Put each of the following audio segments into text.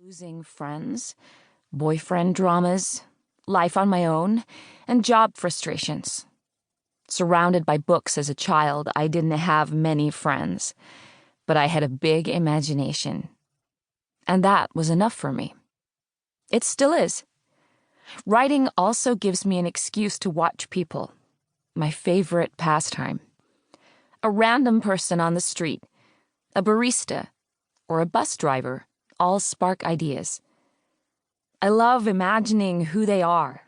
Losing friends, boyfriend dramas, life on my own, and job frustrations. Surrounded by books as a child, I didn't have many friends, but I had a big imagination. And that was enough for me. It still is. Writing also gives me an excuse to watch people, my favorite pastime. A random person on the street, a barista, or a bus driver all spark ideas. I love imagining who they are,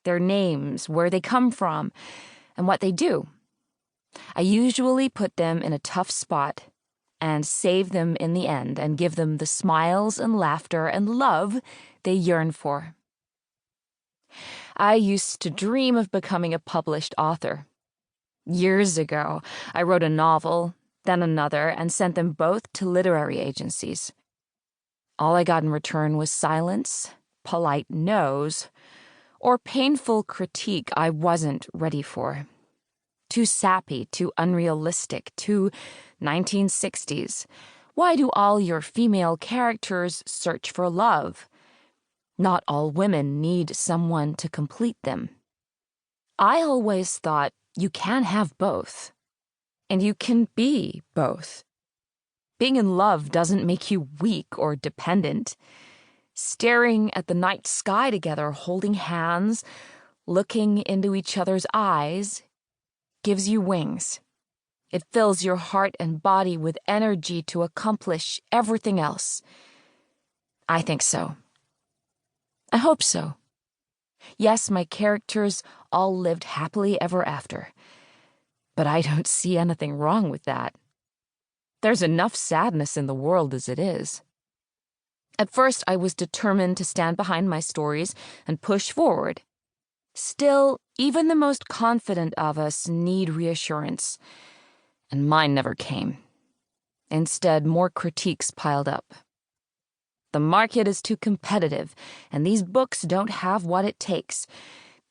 their names, where they come from, and what they do. I usually put them in a tough spot and save them in the end and give them the smiles and laughter and love they yearn for. I used to dream of becoming a published author. Years ago, I wrote a novel, then another, and sent them both to literary agencies. All I got in return was silence, polite no's, or painful critique I wasn't ready for. Too sappy, too unrealistic, too 1960s. Why do all your female characters search for love? Not all women need someone to complete them. I always thought you can have both, and you can be both. Being in love doesn't make you weak or dependent. Staring at the night sky together, holding hands, looking into each other's eyes, gives you wings. It fills your heart and body with energy to accomplish everything else. I think so. I hope so. Yes, my characters all lived happily ever after, but I don't see anything wrong with that. There's enough sadness in the world as it is. At first, I was determined to stand behind my stories and push forward. Still, even the most confident of us need reassurance, and mine never came. Instead, more critiques piled up. The market is too competitive, and these books don't have what it takes.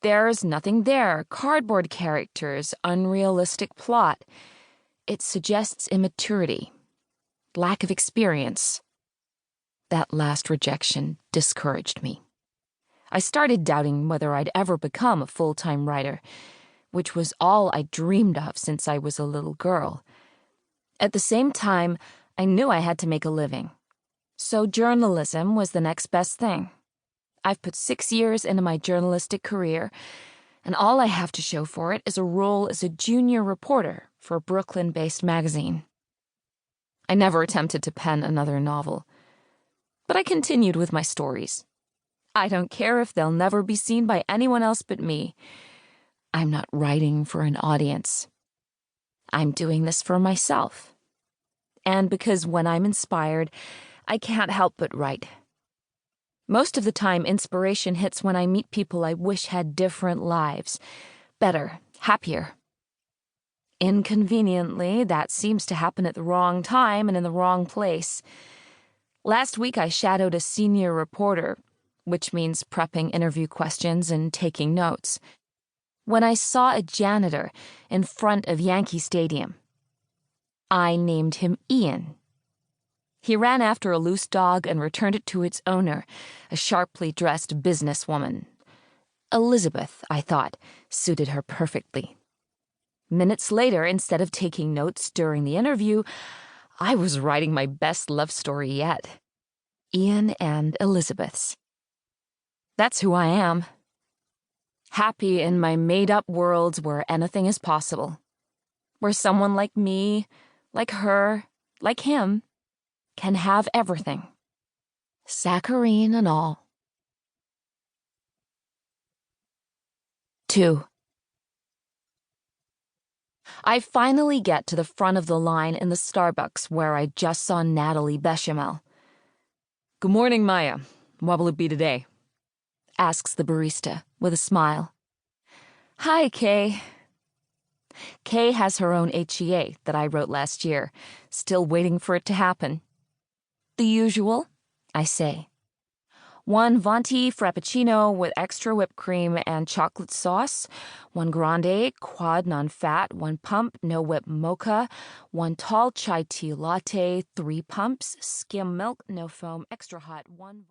There's nothing there, cardboard characters, unrealistic plot. It suggests immaturity, lack of experience. That last rejection discouraged me. I started doubting whether I'd ever become a full-time writer, which was all I dreamed of since I was a little girl. At the same time, I knew I had to make a living. So journalism was the next best thing. I've put 6 years into my journalistic career, and all I have to show for it is a role as a junior reporter for a Brooklyn-based magazine. I never attempted to pen another novel, but I continued with my stories. I don't care if they'll never be seen by anyone else but me. I'm not writing for an audience. I'm doing this for myself. And because when I'm inspired, I can't help but write. Most of the time, inspiration hits when I meet people I wish had different lives, better, happier. Inconveniently, that seems to happen at the wrong time and in the wrong place. Last week, I shadowed a senior reporter, which means prepping interview questions and taking notes, when I saw a janitor in front of Yankee Stadium. I named him Ian. He ran after a loose dog and returned it to its owner, a sharply dressed businesswoman. Elizabeth, I thought, suited her perfectly. Minutes later, instead of taking notes during the interview, I was writing my best love story yet. Ian and Elizabeth's. That's who I am. Happy in my made-up worlds where anything is possible. Where someone like me, like her, like him, can have everything. Saccharine and all. 2. I finally get to the front of the line in the Starbucks where I just saw Natalie Bechamel. "Good morning, Maya. What will it be today?" asks the barista with a smile. "Hi, Kay." Kay has her own HEA that I wrote last year, still waiting for it to happen. "The usual," I say. 1 venti frappuccino with extra whipped cream and chocolate sauce, 1 grande, quad non-fat, 1 pump, no whip mocha, 1 tall chai tea latte, 3 pumps, skim milk, no foam, extra hot, 1...